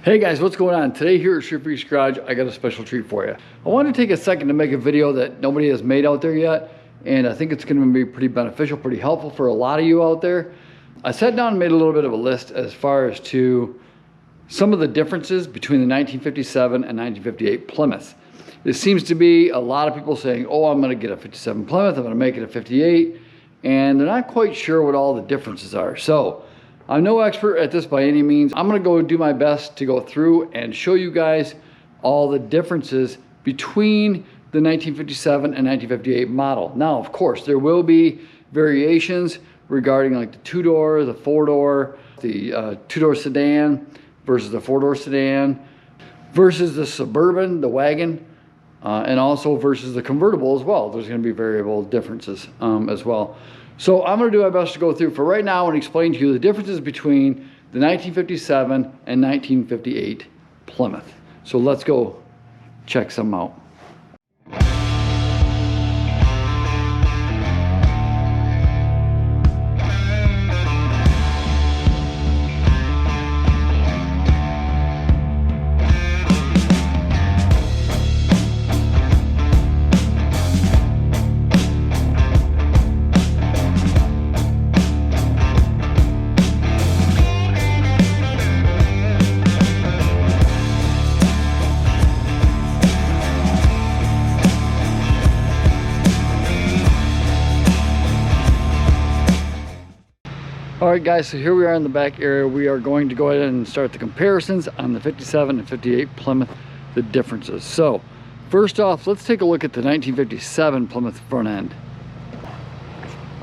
Hey guys, what's going on? Today here at Street Freaks Garage, I got a special treat for you. I want to take a second to make a video that nobody has made out there yet, and I think it's going to be pretty beneficial, pretty helpful for a lot of you out there. I sat down and made a little bit of a list as far as to some of the differences between the 1957 and 1958 Plymouth. There seems to be a lot of people saying, oh, I'm going to get a 57 Plymouth, I'm going to make it a 58, and they're not quite sure what all the differences are. So I'm no expert at this by any means. I'm gonna go do my best to go through and show you guys all the differences between the 1957 and 1958 model. Now, of course, there will be variations regarding like the two-door, the four-door, the two-door sedan versus the four-door sedan, versus the Suburban, the wagon, and also versus the convertible as well. There's gonna be variable differences as well. So I'm going to do my best to go through for right now and explain to you the differences between the 1957 and 1958 Plymouth. So let's go check some out. Alright guys, so here we are in the back area. We are going to go ahead and start the comparisons on the 57 and 58 Plymouth, the differences. So first off, let's take a look at the 1957 Plymouth front end.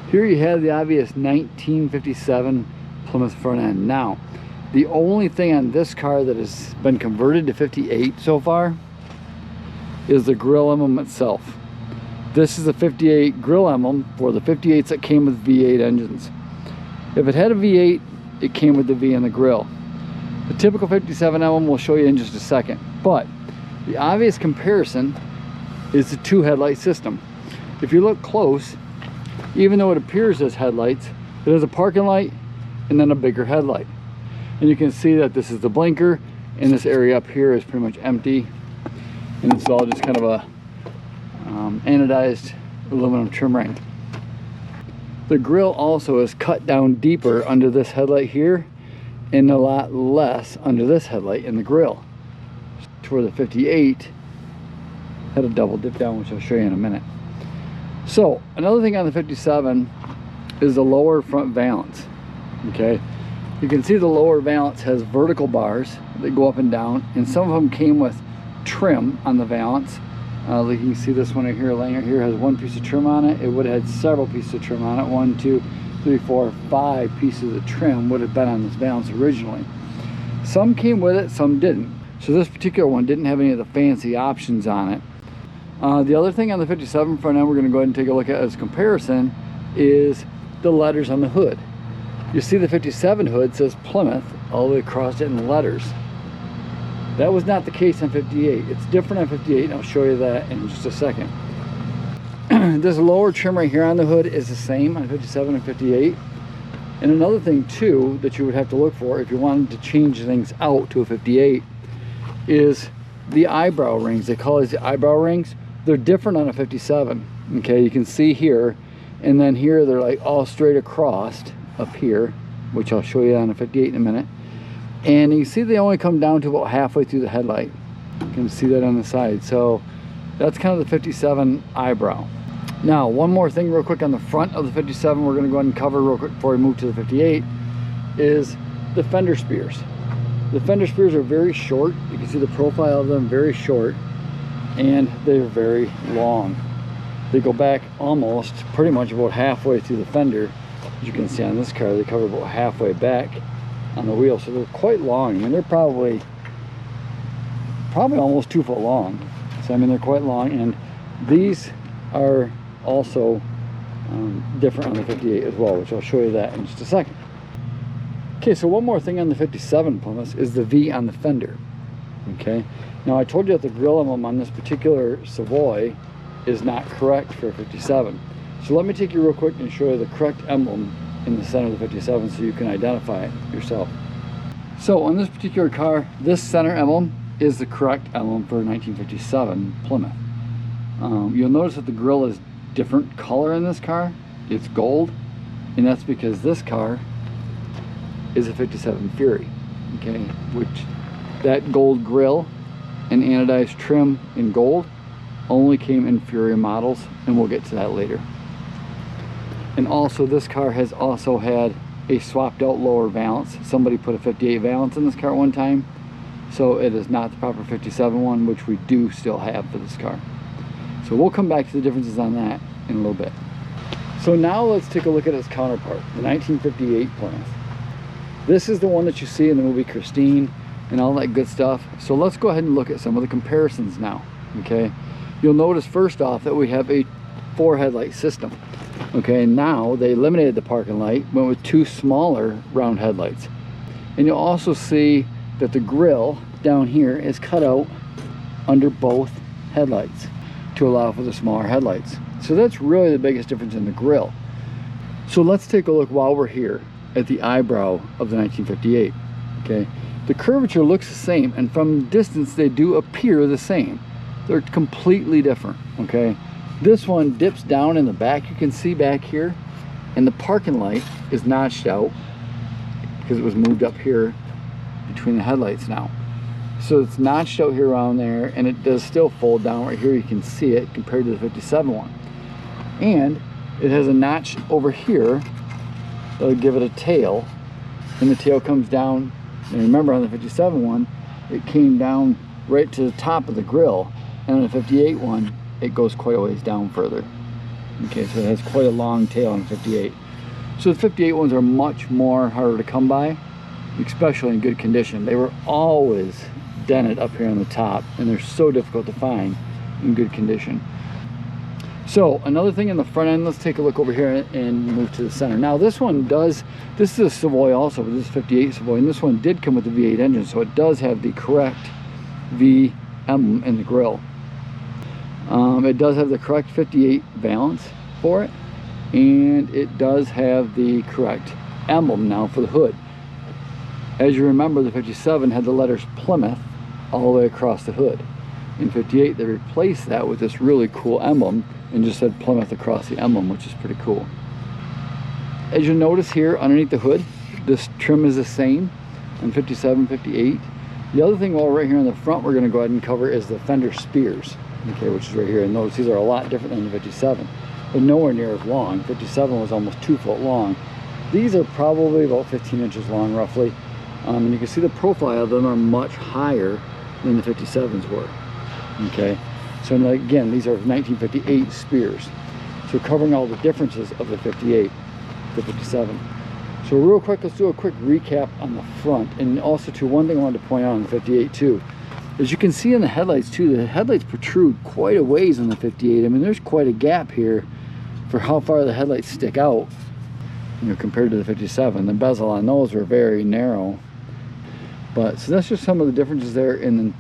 Here you have the obvious 1957 Plymouth front end. Now, the only thing on this car that has been converted to 58 so far is the grille emblem itself. This is a 58 grille emblem for the 58s that came with V8 engines. If it had a V8, it came with the V in the grille. The typical 57 emblem we'll show you in just a second. But the obvious comparison is the two headlight system. If you look close, even though it appears as headlights, it has a parking light and then a bigger headlight. And you can see that this is the blinker, and this area up here is pretty much empty. And it's all just kind of a anodized aluminum trim ring. The grille also is cut down deeper under this headlight here and a lot less under this headlight in the grille, to where the 58 had a double dip down, which I'll show you in a minute. So another thing on the 57 is the lower front valance. Okay, you can see the lower valance has vertical bars that go up and down, and some of them came with trim on the valance. Like you can see this one right here, laying right here, has one piece of trim on it. It would have had several pieces of trim on it. 1, 2, 3, 4, 5 pieces of trim would have been on this valance originally. Some came with it, some didn't. So this particular one didn't have any of the fancy options on it. The other thing on the 57 front end we're going to go ahead and take a look at as a comparison is the letters on the hood. You see the 57 hood says Plymouth all the way across it in the letters. That was not the case on 58. It's different on 58, and I'll show you that in just a second. This lower trim right here on the hood is the same on 57 and 58. And another thing too that you would have to look for if you wanted to change things out to a 58 is the eyebrow rings. They call these the eyebrow rings. They're different on a 57. Okay, you can see here, and then here they're like all straight across up here, which I'll show you on a 58 in a minute. And you see they only come down to about halfway through the headlight. You can see that on the side. So that's kind of the 57 eyebrow. Now, one more thing real quick on the front of the 57 we're going to go ahead and cover real quick before we move to the 58 is the fender spears. The fender spears are very short. You can see the profile of them, very short, and they're very long. They go back almost pretty much about halfway through the fender. As you can see on this car, they cover about halfway back on the wheel, so they're quite long. I mean, they're probably almost 2 foot long. So I mean, they're quite long, and these are also different on the 58 as well, which I'll show you that in just a second. Okay, so one more thing on the 57 Plymouth is the V on the fender. Okay, now I told you that the grille emblem on this particular Savoy is not correct for a 57. So let me take you real quick and show you the correct emblem in the center of the 57 so you can identify it yourself. So on this particular car, this center emblem is the correct emblem for 1957 Plymouth. You'll notice that the grille is different color in this car. It's gold, and that's because this car is a 57 Fury, okay, which that gold grille and anodized trim in gold only came in Fury models, and we'll get to that later. And also this car has also had a swapped out lower valance. Somebody put a 58 valance in this car one time, so it is not the proper 57 one, which we do still have for this car. So we'll come back to the differences on that in a little bit. So now let's take a look at its counterpart, the 1958 Plymouth. This is the one that you see in the movie Christine and all that good stuff. So let's go ahead and look at some of the comparisons now, okay? You'll notice first off that we have a 4 headlight system. Okay, now they eliminated the parking light, went with 2 smaller round headlights. And you'll also see that the grille down here is cut out under both headlights to allow for the smaller headlights. So that's really the biggest difference in the grille. So let's take a look while we're here at the eyebrow of the 1958. Okay, the curvature looks the same, and from distance they do appear the same. They're completely different, okay? This one dips down in the back, you can see back here, and the parking light is notched out because it was moved up here between the headlights now. So it's notched out here around there, and it does still fold down right here. You can see it compared to the 57 one. And it has a notch over here that'll give it a tail, and the tail comes down. And remember, on the 57 one, it came down right to the top of the grille, and on the 58 one, it goes quite a ways down further. Okay, so it has quite a long tail on the 58. So the 58 ones are much more harder to come by, especially in good condition. They were always dented up here on the top, and they're so difficult to find in good condition. So another thing in the front end, let's take a look over here and move to the center. Now this one does, this is a Savoy also, but this is 58 Savoy, and this one did come with the V8 engine, so it does have the correct V emblem in the grille. It does have the correct 58 valance for it, and it does have the correct emblem now for the hood. As you remember, the 57 had the letters Plymouth all the way across the hood. In 58 they replaced that with this really cool emblem and just said Plymouth across the emblem, which is pretty cool. As you notice here underneath the hood, this trim is the same on 57, 58. The other thing while right here in the front we're going to go ahead and cover is the fender spears, okay, which is right here. And notice these are a lot different than the 57, but nowhere near as long. 57 was almost 2 foot long. These are probably about 15 inches long roughly, and you can see the profile of them are much higher than the 57s were. Okay, so again, these are 1958 spears, so covering all the differences of the 58, the 57. So real quick, let's do a quick recap on the front. And also too, one thing I wanted to point out on the 58 too, as you can see in the headlights too, the headlights protrude quite a ways on the 58. I mean, there's quite a gap here for how far the headlights stick out, you know, compared to the 57. The bezel on those are very narrow. But so that's just some of the differences there in the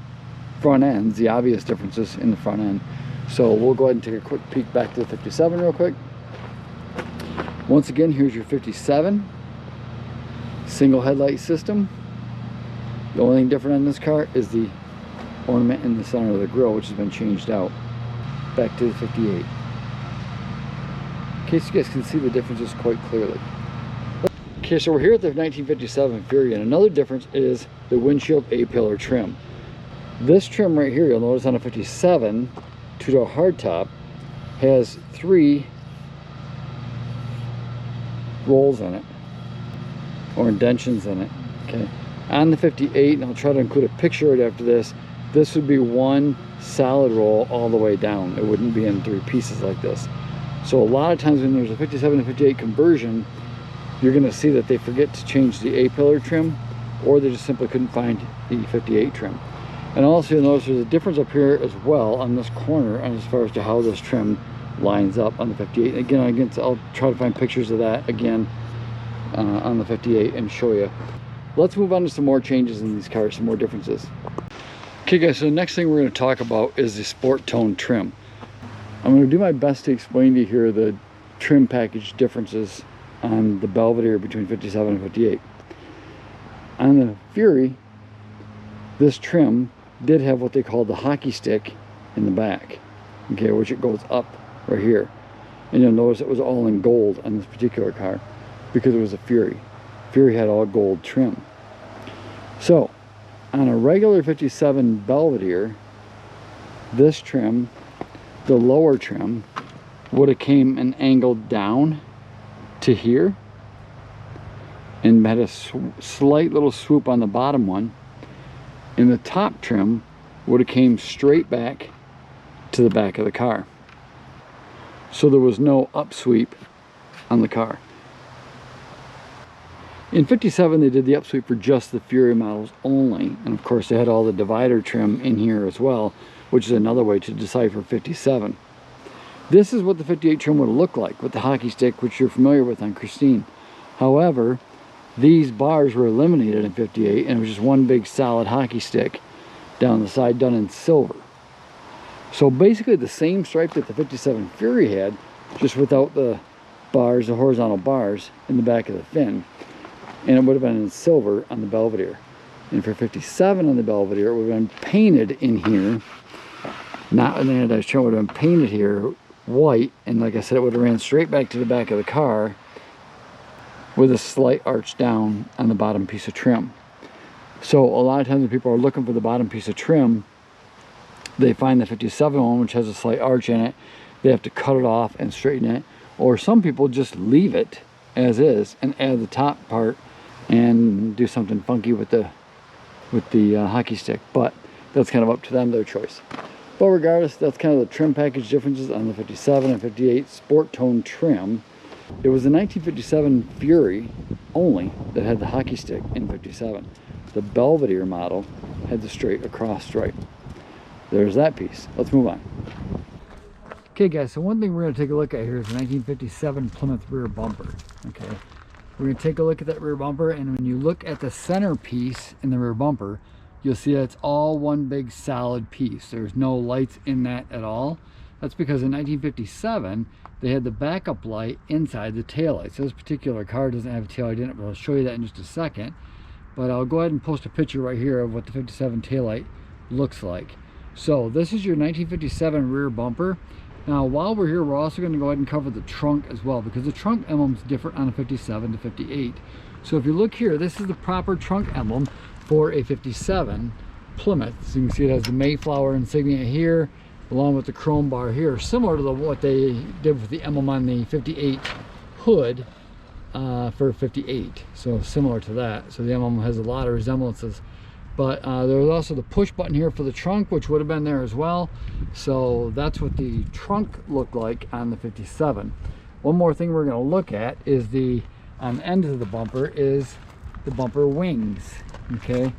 front ends, the obvious differences in the front end. So we'll go ahead and take a quick peek back to the 57 real quick. Once again, here's your 57 single headlight system. The only thing different on this car is the ornament in the center of the grille, which has been changed out. Back to the 58. In case you guys can see the differences quite clearly. Okay, so we're here at the 1957 Fury, and another difference is the windshield A-pillar trim. This trim right here, you'll notice on a 57 two-door hardtop, has 3 rolls in it, or indentions in it. Okay, on the 58, and I'll try to include a picture right after this, this would be 1 solid roll all the way down. It wouldn't be in 3 pieces like this. So a lot of times when there's a 57 to 58 conversion, you're going to see that they forget to change the A-pillar trim, or they just simply couldn't find the 58 trim. And also you'll notice there's a difference up here as well on this corner as far as to how this trim lines up on the 58. Again, I'll try to find pictures of that again on the 58 and show you. Let's move on to some more changes in these cars, some more differences. Okay guys, so the next thing we're going to talk about is the sport tone trim. I'm going to do my best to explain to you here the trim package differences on the Belvedere between 57 and 58. On the Fury, this trim did have what they call the hockey stick in the back, okay, which it goes up right here. And you'll notice it was all in gold on this particular car because it was a Fury. Fury had all gold trim. So on a regular 57 Belvedere, this trim, the lower trim, would have came and angled down to here and had a slight little swoop on the bottom one, and the top trim would have came straight back to the back of the car. So there was no upsweep on the car. In 57 they did the upsweep for just the Fury models only, and of course they had all the divider trim in here as well, which is another way to decipher 57. This is what the 58 trim would look like with the hockey stick, which you're familiar with on Christine. However, these bars were eliminated in 58 and it was just one big solid hockey stick down the side done in silver. So basically the same stripe that the 57 Fury had, just without the bars, the horizontal bars in the back of the fin. And it would have been in silver on the Belvedere. And for 57 on the Belvedere, it would have been painted in here, not in the anodized trim, it would have been painted here white, and like I said, it would have ran straight back to the back of the car with a slight arch down on the bottom piece of trim. So a lot of times when people are looking for the bottom piece of trim, they find the 57 one, which has a slight arch in it. They have to cut it off and straighten it, or some people just leave it as is and add the top part and do something funky with the hockey stick. But that's kind of up to them, their choice. But regardless, that's kind of the trim package differences on the 57 and 58 sport tone trim. It was the 1957 Fury only that had the hockey stick in 57. The Belvedere model had the straight across stripe. There's that piece. Let's move on. Okay guys, so one thing we're going to take a look at here is the 1957 Plymouth rear bumper. Okay, we're going to take a look at that rear bumper, and when you look at the center piece in the rear bumper, you'll see that it's all one big solid piece. There's no lights in that at all. That's because in 1957 they had the backup light inside the taillight. So this particular car doesn't have a taillight in it, but I'll show you that in just a second. But I'll go ahead and post a picture right here of what the 57 taillight looks like. So this is your 1957 rear bumper. Now while we're here, we're also going to go ahead and cover the trunk as well, because the trunk emblem is different on a 57 to 58. So if you look here, this is the proper trunk emblem for a 57 Plymouth. So you can see it has the Mayflower insignia here, along with the chrome bar here, similar to what they did with the emblem on the 58 hood for 58. So similar to that. So the emblem has a lot of resemblances. But there was also the push button here for the trunk, which would have been there as well. So that's what the trunk looked like on the 57. One more thing we're going to look at is on the end of the bumper is the bumper wings. Okay,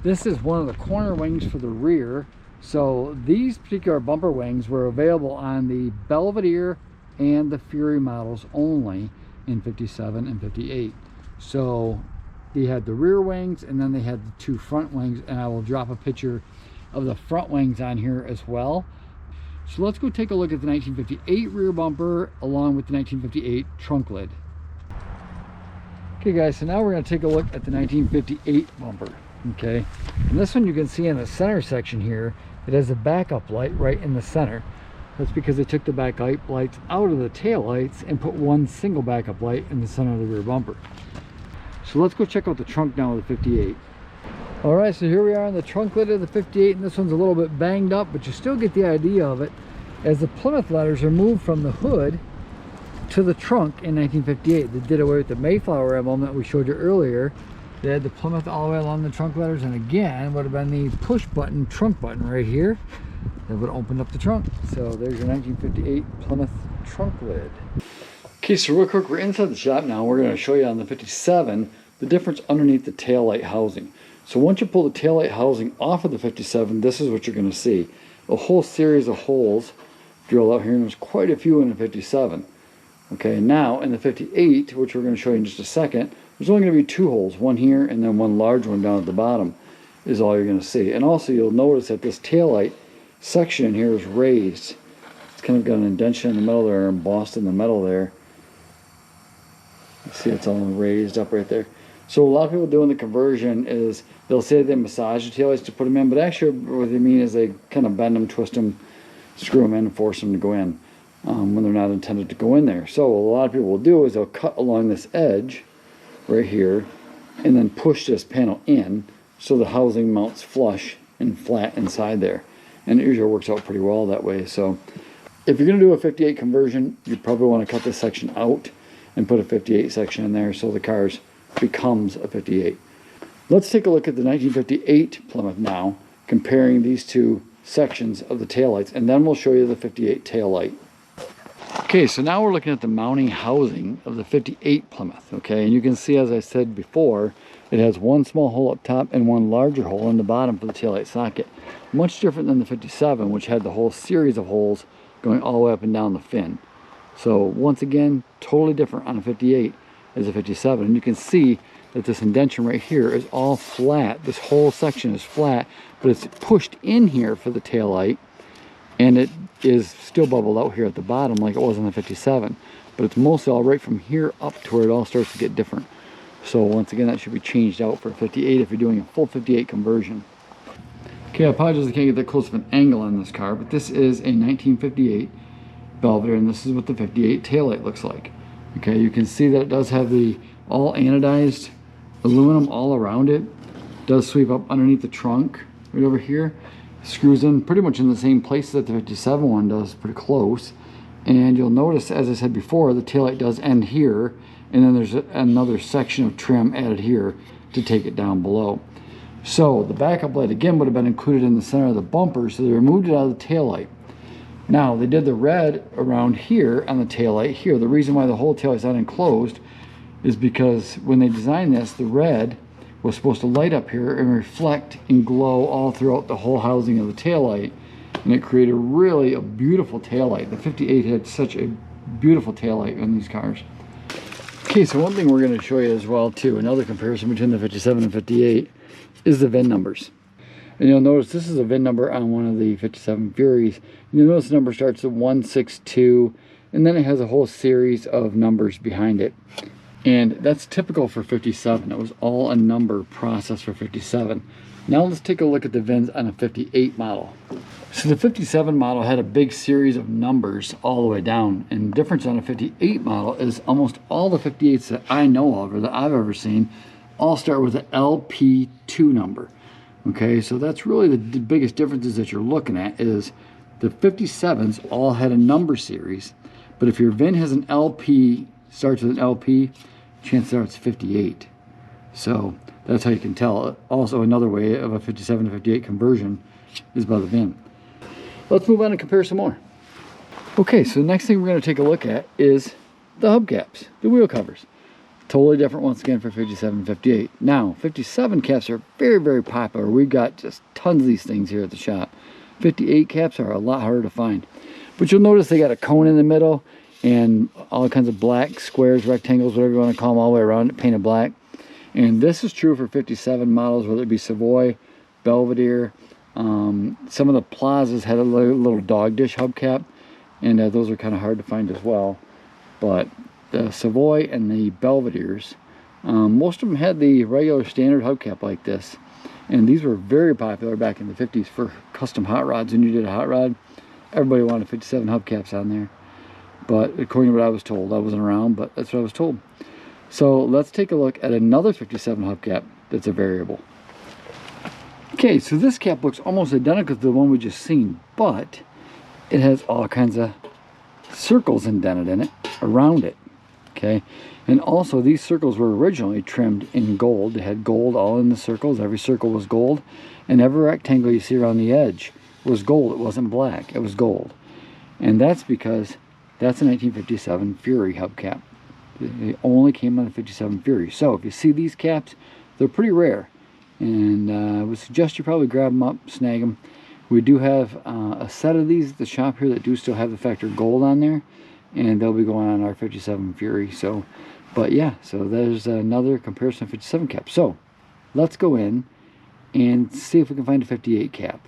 this is one of the corner wings for the rear. So these particular bumper wings were available on the Belvedere and the Fury models only in 57 and 58. So they had the rear wings, and then they had the two front wings, and I will drop a picture of the front wings on here as well. So let's go take a look at the 1958 rear bumper along with the 1958 trunk lid. Okay guys, so now we're going to take a look at the 1958 bumper. Okay, and this one you can see in the center section here, it has a backup light right in the center. That's because they took the backup lights out of the tail lights and put one single backup light in the center of the rear bumper. So let's go check out the trunk now of the 58. All right, so here we are on the trunk lid of the 58, and this one's a little bit banged up, but you still get the idea of it, as the Plymouth letters are moved from the hood to the trunk in 1958. They did away with the Mayflower emblem that we showed you earlier. They had the Plymouth all the way along the trunk letters, and again would have been the push button trunk button right here that would open up the trunk. So there's your 1958 Plymouth trunk lid. Okay, so real quick, we're inside the shop now. We're going to show you on the 57 the difference underneath the taillight housing. So once you pull the taillight housing off of the 57, this is what you're going to see. A whole series of holes drilled out here, and there's quite a few in the 57. Okay, now in the 58, which we're going to show you in just a second, there's only going to be two holes, one here and then one large one down at the bottom is all you're going to see. And also you'll notice that this taillight section here is raised. It's kind of got an indentation in the middle there, embossed in the metal there. You see it's all raised up right there. So a lot of people doing the conversion is they'll say they massage the taillights to put them in, but actually what they mean is they kind of bend them, twist them, screw them in, and force them to go in when they're not intended to go in there. So what a lot of people will do is they'll cut along this edge right here and then push this panel in so the housing mounts flush and flat inside there. And it usually works out pretty well that way. So if you're going to do a 58 conversion, you probably want to cut this section out and put a 58 section in there so the car becomes a 58. Let's take a look at the 1958 Plymouth now, comparing these two sections of the taillights, and then we'll show you the 58 taillight. Okay, so now we're looking at the mounting housing of the 58 Plymouth, okay? And you can see, as I said before, it has one small hole up top and one larger hole in the bottom for the taillight socket. Much different than the 57, which had the whole series of holes going all the way up and down the fin. So once again, totally different on a 58 as a 57. And you can see that this indentation right here is all flat. This whole section is flat, but it's pushed in here for the taillight, and it is still bubbled out here at the bottom like it was in the 57. But it's mostly all right from here up to where it all starts to get different. So once again, that should be changed out for a 58 if you're doing a full 58 conversion. Okay, I apologize I can't get that close of an angle on this car, but this is a 1958 Belvedere, and this is what the 58 taillight looks like. Okay, you can see that it does have the all anodized aluminum all around it. It does sweep up underneath the trunk right over here. Screws in pretty much in the same place that the 57 one does, pretty close. And you'll notice, as I said before, the taillight does end here, and then there's another section of trim added here to take it down below. So the backup light again would have been included in the center of the bumper, so they removed it out of the taillight. Now they did the red around here on the taillight here. The reason why the whole taillight's not enclosed is because when they designed this, the red was supposed to light up here and reflect and glow all throughout the whole housing of the taillight, and it created really a beautiful taillight. The 58 had such a beautiful taillight in these cars. Okay, so one thing we're going to show you as well too, another comparison between the 57 and 58, is the VIN numbers. And you'll notice this is a VIN number on one of the 57 Furies. And you'll notice the number starts at 162, and then it has a whole series of numbers behind it. And that's typical for 57. It was all a number process for 57. Now let's take a look at the VINs on a 58 model. So the 57 model had a big series of numbers all the way down. And the difference on a 58 model is almost all the 58s that I know of or that I've ever seen all start with an LP2 number. Okay, so that's really the biggest differences that you're looking at is the 57s all had a number series, but if your VIN has an LP, starts with an LP, chances are it's 58. So that's how you can tell. Also, another way of a 57 to 58 conversion is by the VIN. Let's move on and compare some more. Okay, so the next thing we're going to take a look at is the hubcaps, the wheel covers. Totally different once again for 57 and 58. Now, 57 caps are very, very popular. We've got just tons of these things here at the shop. 58 caps are a lot harder to find. But you'll notice they got a cone in the middle and all kinds of black squares, rectangles, whatever you want to call them, all the way around it, painted black. And this is true for 57 models, whether it be Savoy, Belvedere. Some of the Plazas had a little dog dish hubcap, and those are kind of hard to find as well. But the Savoy and the Belvederes, most of them had the regular standard hubcap like this, and these were very popular back in the 50s for custom hot rods. When you did a hot rod, everybody wanted 57 hubcaps on there. But according to what I was told, I wasn't around, but that's what I was told. So let's take a look at another 57 hubcap that's a variable. Okay, so this cap looks almost identical to the one we just seen, but it has all kinds of circles indented in it around it. Okay, and also these circles were originally trimmed in gold. They had gold all in the circles. Every circle was gold, and every rectangle you see around the edge was gold. It wasn't black, it was gold. And that's because that's a 1957 Fury hubcap. They only came on the 57 Fury. So if you see these caps, they're pretty rare, and I would suggest you probably grab them up, snag them. We do have a set of these at the shop here that do still have the factor gold on there, and they'll be going on our 57 Fury. So, but yeah, so there's another comparison of 57 cap. So let's go in and see if we can find a 58 cap.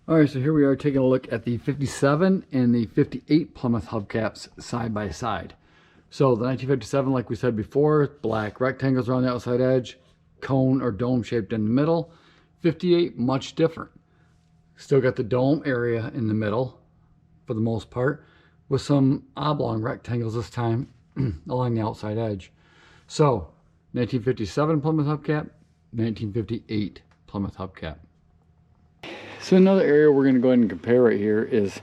All right, so here we are taking a look at the 57 and the 58 Plymouth hubcaps side by side. So the 1957, like we said before, black rectangles around the outside edge, cone or dome shaped in the middle. 58, much different. Still got the dome area in the middle for the most part, with some oblong rectangles this time along the outside edge. So 1957 Plymouth hubcap, 1958 Plymouth hubcap. So another area we're going to go ahead and compare right here is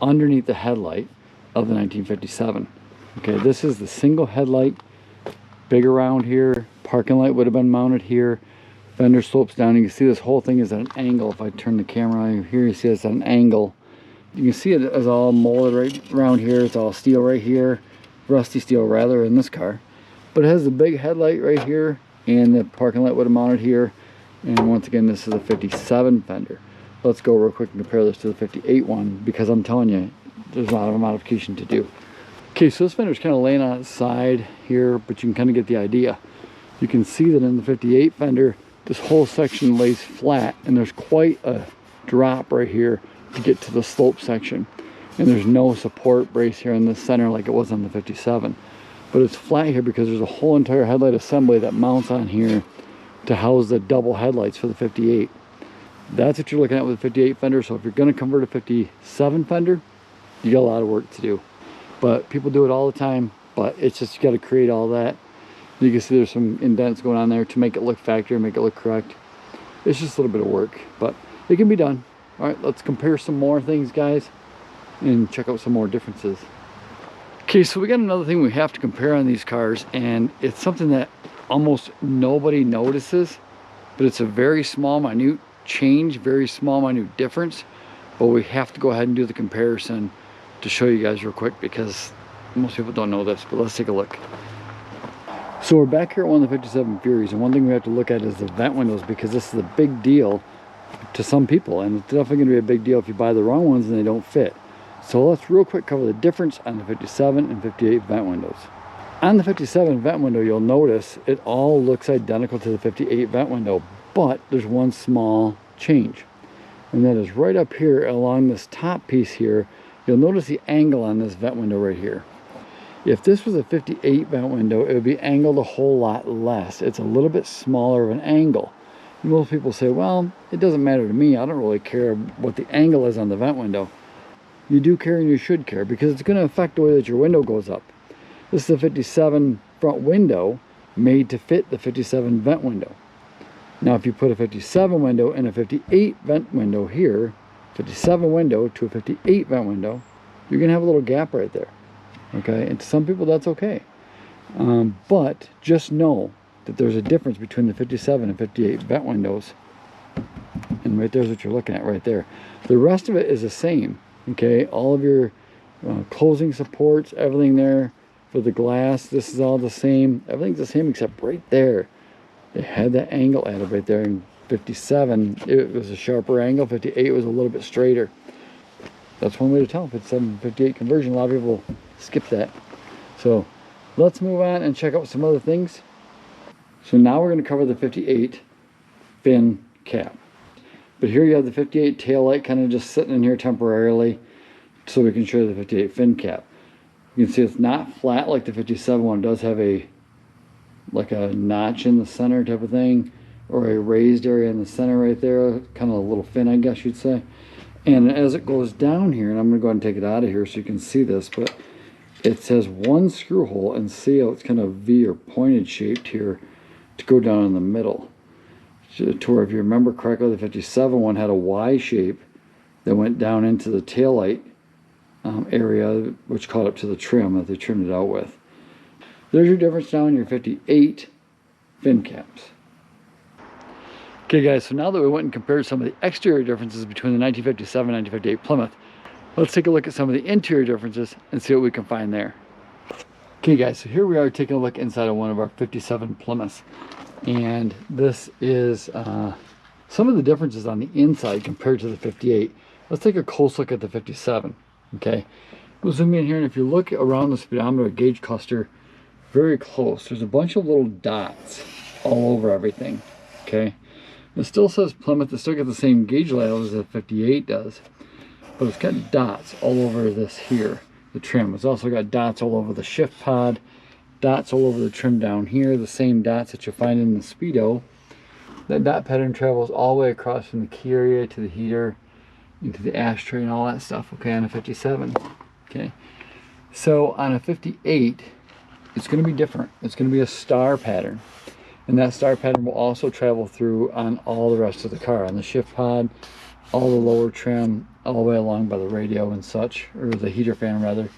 underneath the headlight of the 1957. Okay, this is the single headlight, big around here. Parking light would have been mounted here. Fender slopes down. You can see this whole thing is at an angle. If I turn the camera on here, you see it's at an angle. You can see it is all molded right around here. It's all steel right here, rusty steel rather in this car. But it has a big headlight right here, and the parking light would have mounted here. And once again, this is a 57 Fender. Let's go real quick and compare this to the 58 one, because I'm telling you, there's a lot of modification to do. Okay, so this Fender's kind of laying on its side here, but you can kind of get the idea. You can see that in the 58 Fender, this whole section lays flat, and there's quite a drop right here to get to the slope section. And there's no support brace here in the center like it was on the 57. But it's flat here because there's a whole entire headlight assembly that mounts on here to house the double headlights for the 58. That's what you're looking at with the 58 Fender. So if you're going to convert a 57 Fender, you got a lot of work to do. But people do it all the time, but it's just, you got to create all that. You can see there's some indents going on there to make it look factory, make it look correct. It's just a little bit of work, but it can be done. All right, let's compare some more things, guys, and check out some more differences. Okay, so we got another thing we have to compare on these cars, and it's something that almost nobody notices, but it's a very small, minute change, very small, minute difference. But we have to go ahead and do the comparison to show you guys real quick, because most people don't know this, but let's take a look. So we're back here at one of the 57 Furies, and one thing we have to look at is the vent windows, because this is a big deal to some people, and it's definitely going to be a big deal if you buy the wrong ones and they don't fit. So let's real quick cover the difference on the 57 and 58 vent windows. On the 57 vent window, you'll notice it all looks identical to the 58 vent window, but there's one small change, and that is right up here along this top piece here. You'll notice the angle on this vent window right here. If this was a 58 vent window, it would be angled a whole lot less. It's a little bit smaller of an angle. Most people say, well, it doesn't matter to me. I don't really care what the angle is on the vent window. You do care, and you should care, because it's going to affect the way that your window goes up. This is a 57 front window made to fit the 57 vent window. Now, if you put a 57 window and a 58 vent window here, 57 window to a 58 vent window, you're going to have a little gap right there. Okay, and to some people that's okay. But just know that there's a difference between the 57 and 58 vent windows. And right there's what you're looking at right there. The rest of it is the same. Okay, all of your closing supports, everything there for the glass, this is all the same. Everything's the same except right there. They had that angle added right there. In 57, it was a sharper angle. 58 was a little bit straighter. That's one way to tell. 57, 58 conversion. A lot of people skip that. So let's move on and check out some other things. So now we're going to cover the 58 fin cap. But here you have the 58 tail light kind of just sitting in here temporarily, so we can show you the 58 fin cap. You can see it's not flat like the 57 one. It does have a like a notch in the center type of thing, or a raised area in the center right there, kind of a little fin, I guess you'd say. And as it goes down here, and I'm going to go ahead and take it out of here so you can see this, but it says one screw hole, and see how it's kind of V or pointed shaped here to go down in the middle. To where, if you remember correctly, the 57 one had a Y shape that went down into the taillight area, which caught up to the trim that they trimmed it out with. There's your difference now in your 58 fin caps. Okay guys, so now that we went and compared some of the exterior differences between the 1957 and 1958 Plymouth, let's take a look at some of the interior differences and see what we can find there. Okay guys, so here we are taking a look inside of one of our 57 Plymouths. And this is some of the differences on the inside compared to the 58. Let's take a close look at the 57. Okay, we'll zoom in here, and if you look around the speedometer gauge cluster very close, there's a bunch of little dots all over everything. Okay, it still says Plymouth. It still got the same gauge layout as the 58 does, but it's got dots all over this here. the trim. It's also got dots all over the shift pod, dots all over the trim down here, the same dots that you'll find in the Speedo. That dot pattern travels all the way across from the key area to the heater, into the ashtray and all that stuff, okay, on a 57. Okay, so on a 58, it's going to be different. It's going to be a star pattern. And that star pattern will also travel through on all the rest of the car, on the shift pod, all the lower trim, all the way along by the radio and such, or the heater fan rather.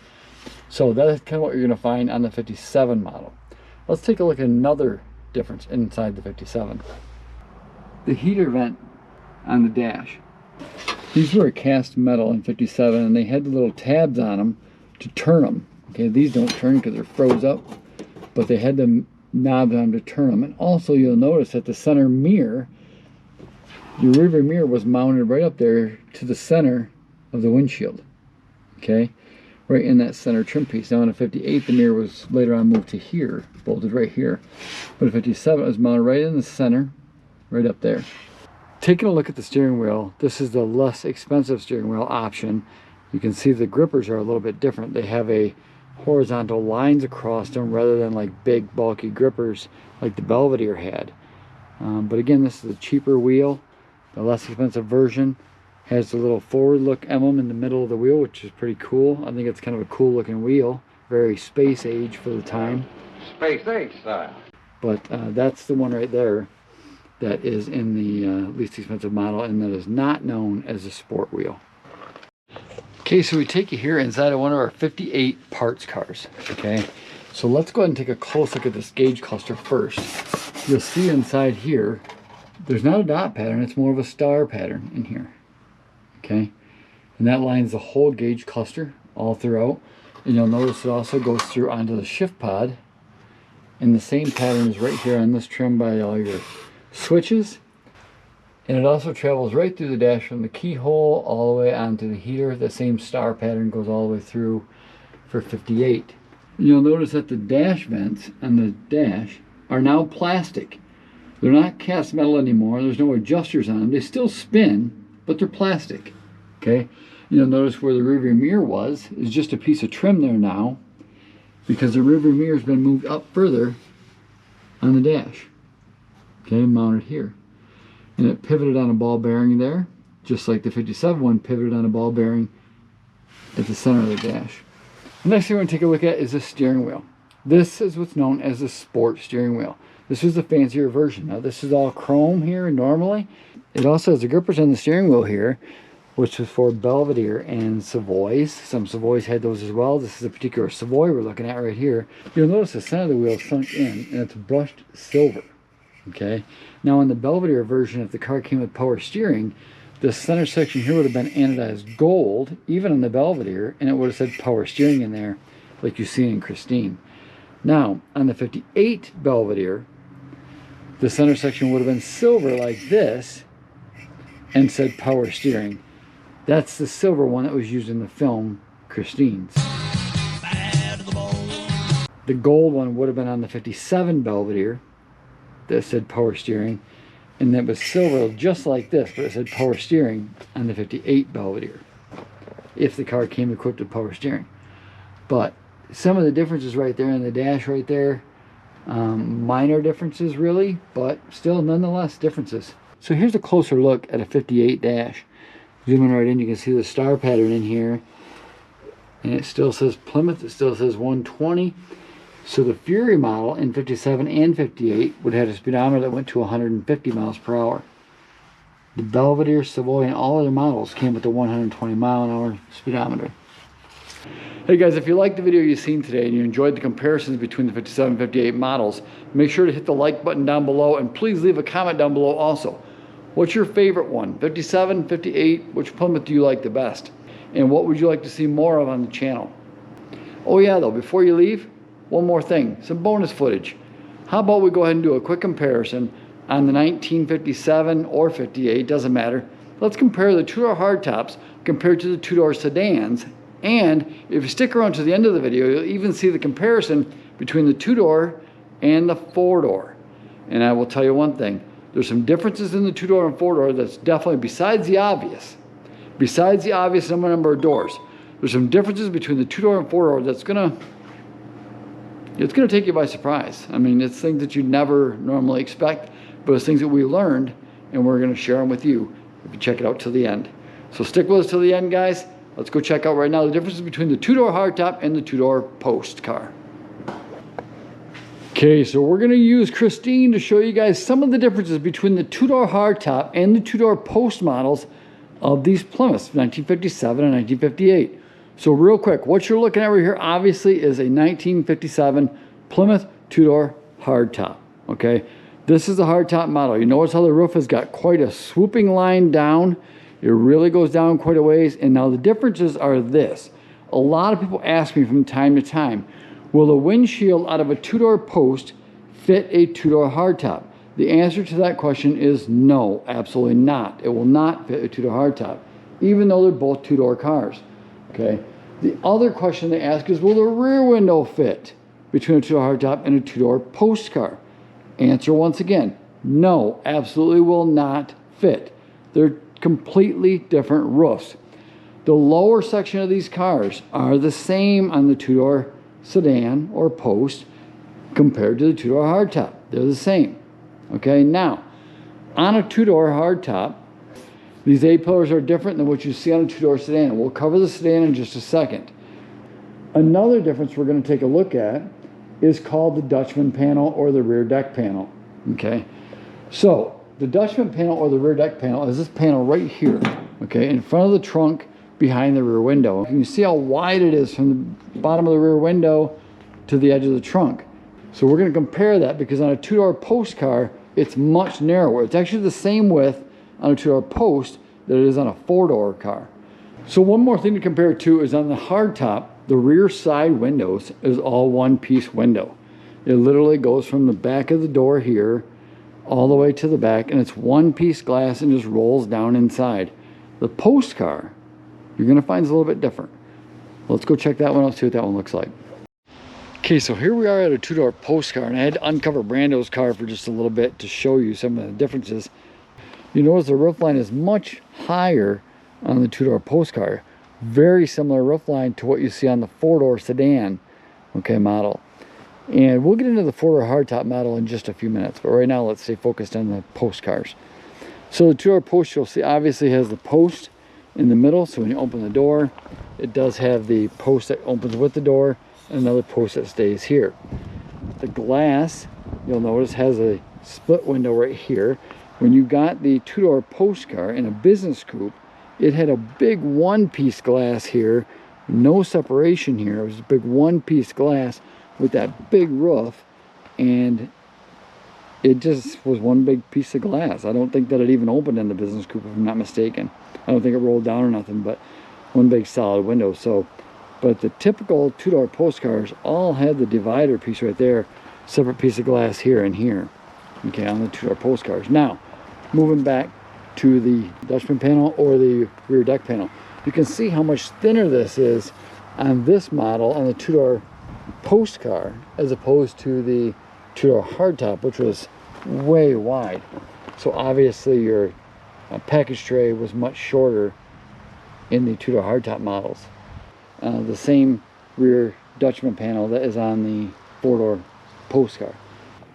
So that's kind of what you're going to find on the 57 model. Let's take a look at another difference inside the 57. The heater vent on the dash. These were cast metal in 57, and they had the little tabs on them to turn them. Okay, these don't turn because they're froze up, but they had the knobs on them to turn them. And also you'll notice that the center mirror, your rear view mirror, was mounted right up there to the center of the windshield. Okay, right in that center trim piece. Now in a 58, the mirror was later on moved to here, bolted right here. But a 57, it was mounted right in the center, right up there. Taking a look at the steering wheel, this is the less expensive steering wheel option. You can see the grippers are a little bit different. They have a horizontal lines across them rather than like big bulky grippers like the Belvedere had. But again, this is a cheaper wheel. The less expensive version has the little forward look emblem in the middle of the wheel, which is pretty cool. I think it's kind of a cool looking wheel, very space age for the time. Space age style. But that's the one right there that is in the least expensive model, and that is not known as a sport wheel. Okay, so we take you here inside of one of our 58 parts cars. Okay, so let's go ahead and take a close look at this gauge cluster first. You'll see inside here, there's not a dot pattern, it's more of a star pattern in here. Okay, and that lines the whole gauge cluster all throughout. And you'll notice it also goes through onto the shift pod, and the same pattern is right here on this trim by all your switches. And it also travels right through the dash from the keyhole all the way onto the heater. The same star pattern goes all the way through for 58. You'll notice that the dash vents on the dash are now plastic. They're not cast metal anymore. There's no adjusters on them. They still spin, but they're plastic. Okay, you'll notice where the rearview mirror was is just a piece of trim there now, because the rearview mirror has been moved up further on the dash. Okay, mounted here. And it pivoted on a ball bearing there, just like the 57 one pivoted on a ball bearing at the center of the dash. The next thing we're going to take a look at is the steering wheel. This is what's known as the sport steering wheel. This is the fancier version. Now this is all chrome here normally. It also has the grippers on the steering wheel here, which is for Belvedere and Savoys. Some Savoys had those as well. This is a particular Savoy we're looking at right here. You'll notice the center of the wheel sunk in, and it's brushed silver. Okay, now in the Belvedere version, if the car came with power steering, the center section here would have been anodized gold, even on the Belvedere, and it would have said power steering in there, like you see in Christine. Now, on the 58 Belvedere, the center section would have been silver like this, and said power steering. That's the silver one that was used in the film Christine's. The gold one would have been on the 57 Belvedere, that said power steering, and that was silver just like this, but it said power steering on the 58 Belvedere, if the car came equipped with power steering. But some of the differences right there in the dash right there, minor differences really, but still nonetheless differences. So here's a closer look at a 58 dash. Zooming right in, you can see the star pattern in here, and it still says Plymouth, it still says 120. So the Fury model in 57 and 58 would have a speedometer that went to 150 miles per hour. The Belvedere, Savoy, and all other models came with the 120 mile an hour speedometer. Hey guys, if you liked the video you've seen today and you enjoyed the comparisons between the 57 and 58 models, make sure to hit the like button down below, and please leave a comment down below also. What's your favorite one? 57, 58, which Plymouth do you like the best? And what would you like to see more of on the channel? Oh yeah though, before you leave, one more thing, some bonus footage. How about we go ahead and do a quick comparison on the 1957 or 58, doesn't matter. Let's compare the two-door hardtops compared to the two-door sedans. And if you stick around to the end of the video, you'll even see the comparison between the two-door and the four-door. And I will tell you one thing, there's some differences in the two-door and four-door that's definitely, besides the obvious number of doors, There's some differences between the two-door and four-door that's it's gonna take you by surprise. I mean, it's things that you'd never normally expect, but it's things that we learned, and we're gonna share them with you if you check it out till the end. So stick with us till the end, guys. Let's go check out right now the differences between the two-door hardtop and the two-door post car. Okay, so we're gonna use Christine to show you guys some of the differences between the two-door hardtop and the two-door post models of these Plymouths, 1957 and 1958. So real quick, what you're looking at right here obviously is a 1957 Plymouth two-door hardtop, okay? This is a hardtop model. You notice how the roof has got quite a swooping line down. It really goes down quite a ways. And now the differences are this. A lot of people ask me from time to time, will the windshield out of a two-door post fit a two-door hardtop? The answer to that question is no, absolutely not. It will not fit a two-door hardtop, even though they're both two-door cars, okay? The other question they ask is, will the rear window fit between a two-door hardtop and a two-door post car? Answer once again, no, absolutely will not fit. They're completely different roofs. The lower section of these cars are the same on the two-door sedan or post compared to the two-door hardtop. They're the same. Okay, now, on a two-door hardtop, these A-pillars are different than what you see on a two-door sedan. We'll cover the sedan in just a second. Another difference we're going to take a look at is called the Dutchman panel or the rear deck panel. Okay, so the Dutchman panel or the rear deck panel is this panel right here, okay, in front of the trunk behind the rear window. You can see how wide it is from the bottom of the rear window to the edge of the trunk. So we're going to compare that because on a two-door post car, it's much narrower. It's actually the same width on a two-door post that it is on a four-door car. So one more thing to compare it to is on the hardtop, the rear side windows is all one-piece window. It literally goes from the back of the door here all the way to the back, and it's one-piece glass and just rolls down inside. The post car, you're going to find is a little bit different. Let's go check that one out, see what that one looks like. Okay, so here we are at a two-door post car, and I had to uncover Brando's car for just a little bit to show you some of the differences. You notice the roof line is much higher on the two-door post car. Very similar roof line to what you see on the four-door sedan, okay, model. And we'll get into the four-door hardtop model in just a few minutes, but right now let's stay focused on the post cars. So the two-door post, you'll see, obviously has the post in the middle, so when you open the door, it does have the post that opens with the door and another post that stays here. The glass, you'll notice, has a split window right here. When you got the two-door post car in a business coupe, it had a big one-piece glass here, no separation here. It was a big one-piece glass with that big roof, and it just was one big piece of glass. I don't think that it even opened in the business coupe, if I'm not mistaken. I don't think it rolled down or nothing, but one big solid window. So, but the typical two-door post cars all had the divider piece right there, separate piece of glass here and here, okay, on the two-door post cars. Now, moving back to the Dutchman panel or the rear deck panel, you can see how much thinner this is on this model on the two-door post car as opposed to the two-door hardtop, which was way wide. So obviously your package tray was much shorter in the two-door hardtop models. The same rear Dutchman panel that is on the four-door post car.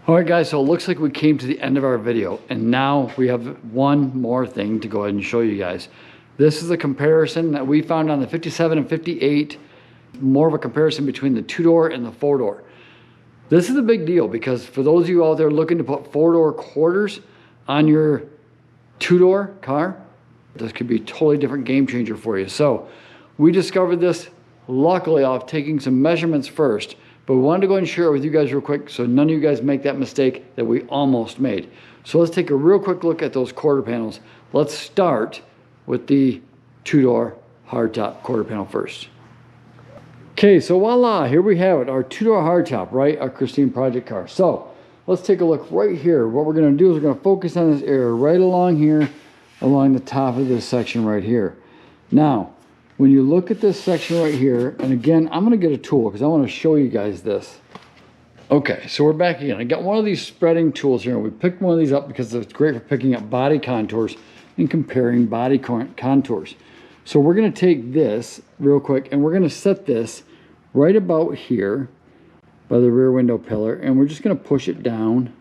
Alright guys, so it looks like we came to the end of our video, and now we have one more thing to go ahead and show you guys. This is a comparison that we found on the 57 and 58, more of a comparison between the two-door and the four-door. This is a big deal because for those of you out there looking to put four-door quarters on your two-door car, this could be a totally different game changer for you. So we discovered this luckily off taking some measurements first, but we wanted to go ahead and share it with you guys real quick so none of you guys make that mistake that we almost made. So let's take a real quick look at those quarter panels. Let's start with the two-door hardtop quarter panel first. Okay, so voila, here we have it, our two-door hardtop, right? Our Christine project car. So let's take a look right here. What we're gonna do is we're gonna focus on this area right along here, along the top of this section right here. Now, when you look at this section right here, and again, I'm gonna get a tool because I wanna show you guys this. Okay, so we're back again. I got one of these spreading tools here. We picked one of these up because it's great for picking up body contours and comparing body contours. So we're going to take this real quick and we're going to set this right about here by the rear window pillar, and we're just going to push it down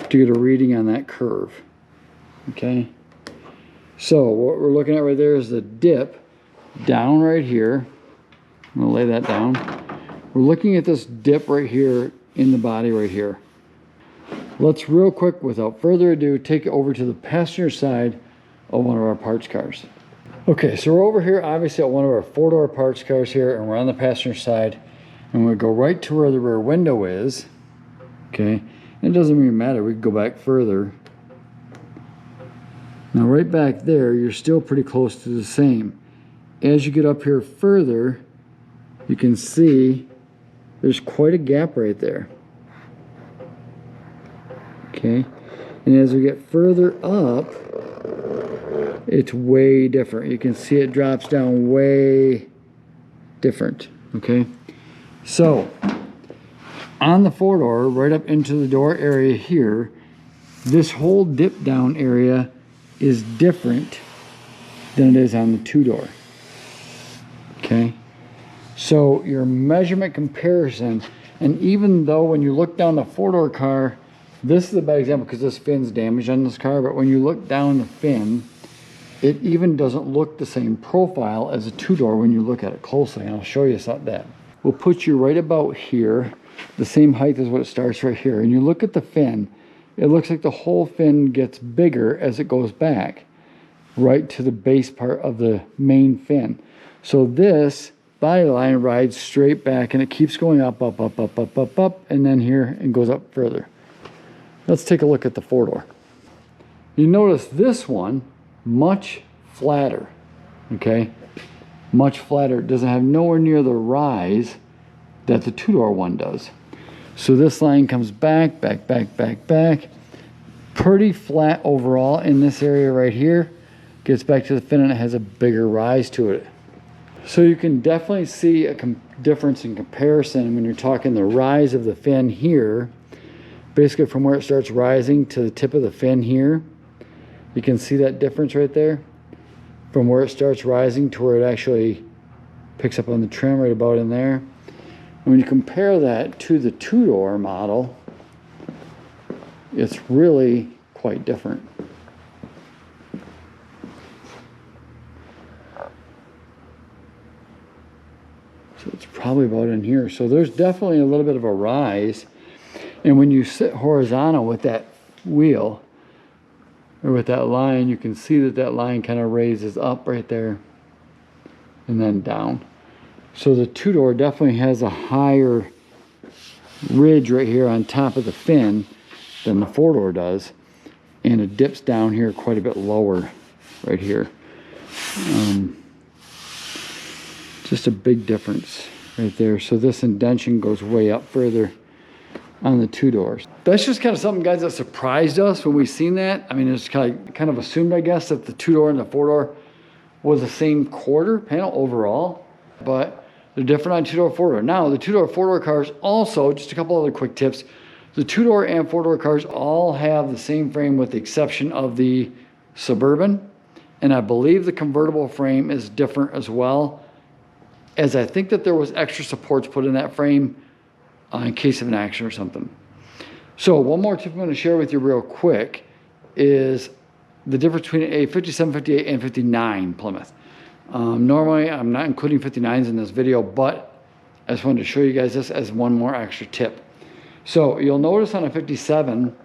to get a reading on that curve. Okay, so what we're looking at right there is the dip down right here. I'm going to lay that down. We're looking at this dip right here in the body right here. Let's real quick, without further ado, take it over to the passenger side of one of our parts cars. Okay, so we're over here obviously at one of our 4-door parts cars here, and we're on the passenger side, and we go right to where the rear window is. Okay, it doesn't even matter, we can go back further. Now right back there, you're still pretty close to the same. As you get up here further, you can see there's quite a gap right there. Okay, and as we get further up, it's way different. You can see it drops down way different. Okay, so on the 4-door, right up into the door area here, this whole dip down area is different than it is on the 2-door. Okay, so your measurement comparison, and even though when you look down the 4-door car, this is a bad example because this fin's damaged on this car, but when you look down the fin, it even doesn't look the same profile as a 2-door when you look at it closely, and I'll show you something that. We'll put you right about here, the same height as what it starts right here, and you look at the fin, it looks like the whole fin gets bigger as it goes back, right to the base part of the main fin. So this body line rides straight back, and it keeps going up, up, up, up, up, up, up, and then here, and goes up further. Let's take a look at the 4-door. You notice this one, much flatter, okay? Much flatter. It doesn't have nowhere near the rise that the 2-door one does. So this line comes back, back, back, back, back. Pretty flat overall in this area right here. Gets back to the fin and it has a bigger rise to it. So you can definitely see a difference in comparison when you're talking the rise of the fin here. Basically from where it starts rising to the tip of the fin here. You can see that difference right there. From where it starts rising to where it actually picks up on the trim right about in there. And when you compare that to the 2-door model, it's really quite different. So it's probably about in here. So there's definitely a little bit of a rise. And when you sit horizontal with that wheel, or with that line, you can see that that line kind of raises up right there and then down. So the 2-door definitely has a higher ridge right here on top of the fin than the 4-door does, and it dips down here quite a bit lower right here. Just a big difference right there. So this indentation goes way up further on the 2-doors. That's just kind of something, guys, that surprised us when we seen that. I mean, it's kind of assumed, I guess, that the 2-door and the 4-door was the same quarter panel overall, but they're different on 2-door, 4-door. Now, the 2-door, 4-door cars also, just a couple other quick tips, the 2-door and 4-door cars all have the same frame with the exception of the Suburban, and I believe the convertible frame is different as well, as I think that there was extra supports put in that frame in case of an accident or something. So one more tip I'm going to share with you real quick is the difference between a 57, 58, and 59 Plymouth. Normally I'm not including 59s in this video, but I just wanted to show you guys this as one more extra tip. So you'll notice on a 57,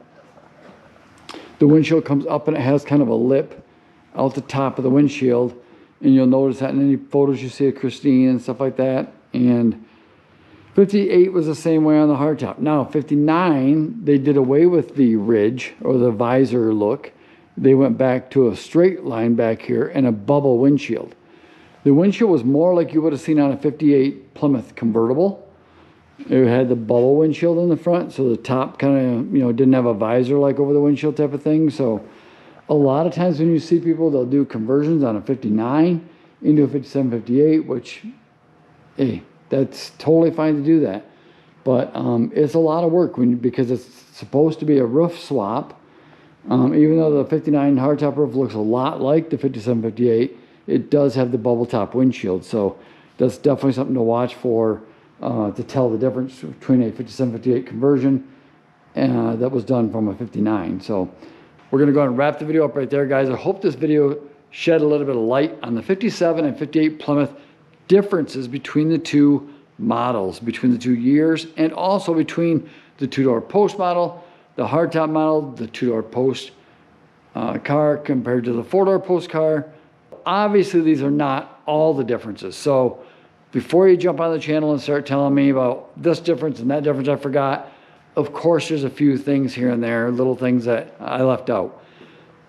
the windshield comes up and it has kind of a lip out the top of the windshield, and you'll notice that in any photos you see of Christine and stuff like that. And 58 was the same way on the hardtop. Now 59, they did away with the ridge or the visor look. They went back to a straight line back here and a bubble windshield. The windshield was more like you would have seen on a 58 Plymouth convertible. It had the bubble windshield in the front, so the top kind of, didn't have a visor like over the windshield type of thing. So a lot of times when you see people, they'll do conversions on a 59 into a 57, 58, which, hey, that's totally fine to do that. But it's a lot of work because it's supposed to be a roof swap. Even though the 59 hardtop roof looks a lot like the 57, 58, it does have the bubble top windshield. So that's definitely something to watch for to tell the difference between a 57, 58 conversion that was done from a 59. So we're gonna go ahead and wrap the video up right there, guys. I hope this video shed a little bit of light on the 57 and 58 Plymouth differences between the two models, between the 2 years, and also between the 2-door post model, the hardtop model, the 2-door post car compared to the 4-door post car. Obviously, these are not all the differences. So before you jump on the channel and start telling me about this difference and that difference I forgot, of course, there's a few things here and there, little things that I left out.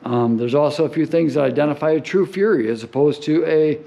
There's also a few things that identify a true Fury as opposed to a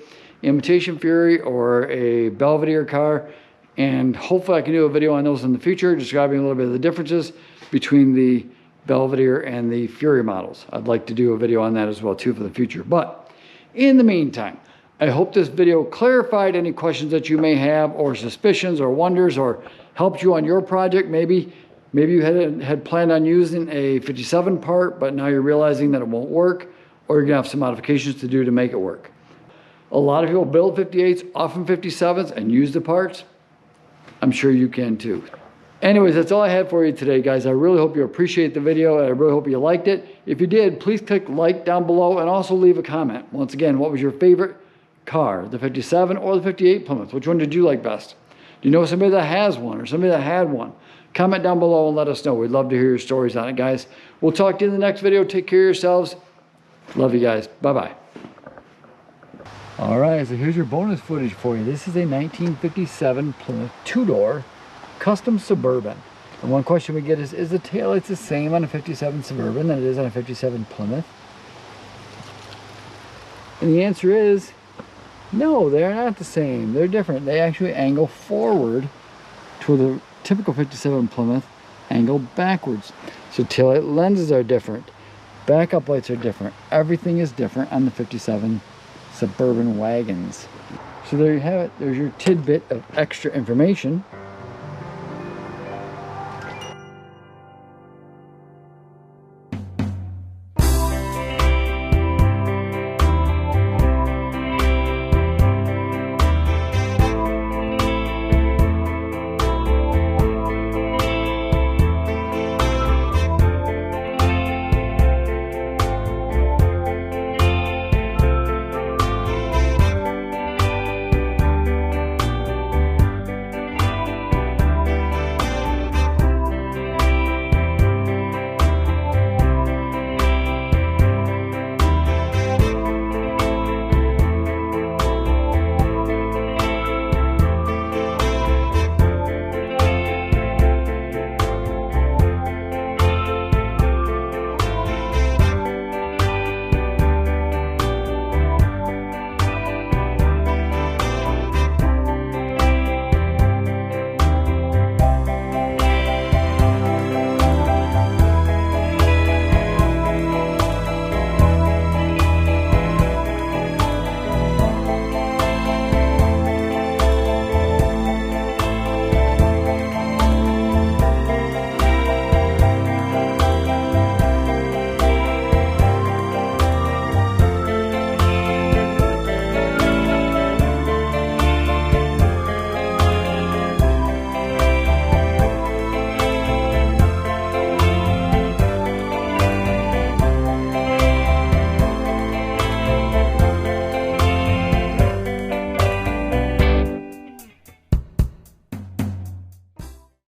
imitation Fury or a Belvedere car. And hopefully I can do a video on those in the future, describing a little bit of the differences between the Belvedere and the Fury models. I'd like to do a video on that as well too for the future. But in the meantime, I hope this video clarified any questions that you may have, or suspicions or wonders, or helped you on your project. Maybe you had planned on using a 57 part, but now you're realizing that it won't work, or you're gonna have some modifications to do to make it work. A lot of people build 58s, often 57s, and use the parts. I'm sure you can too. Anyways, that's all I had for you today, guys. I really hope you appreciate the video, and I really hope you liked it. If you did, please click like down below and also leave a comment. Once again, what was your favorite car, the 57 or the 58 Plymouth? Which one did you like best? Do you know somebody that has one or somebody that had one? Comment down below and let us know. We'd love to hear your stories on it, guys. We'll talk to you in the next video. Take care of yourselves. Love you guys. Bye-bye. All right, so here's your bonus footage for you. This is a 1957 Plymouth 2-door custom Suburban. And one question we get is the taillights the same on a 57 Suburban that it is on a 57 Plymouth? And the answer is no, they're not the same. They're different. They actually angle forward to the typical 57 Plymouth angle backwards. So taillight lenses are different. Backup lights are different. Everything is different on the 57 Suburban wagons. So there you have it. There's your tidbit of extra information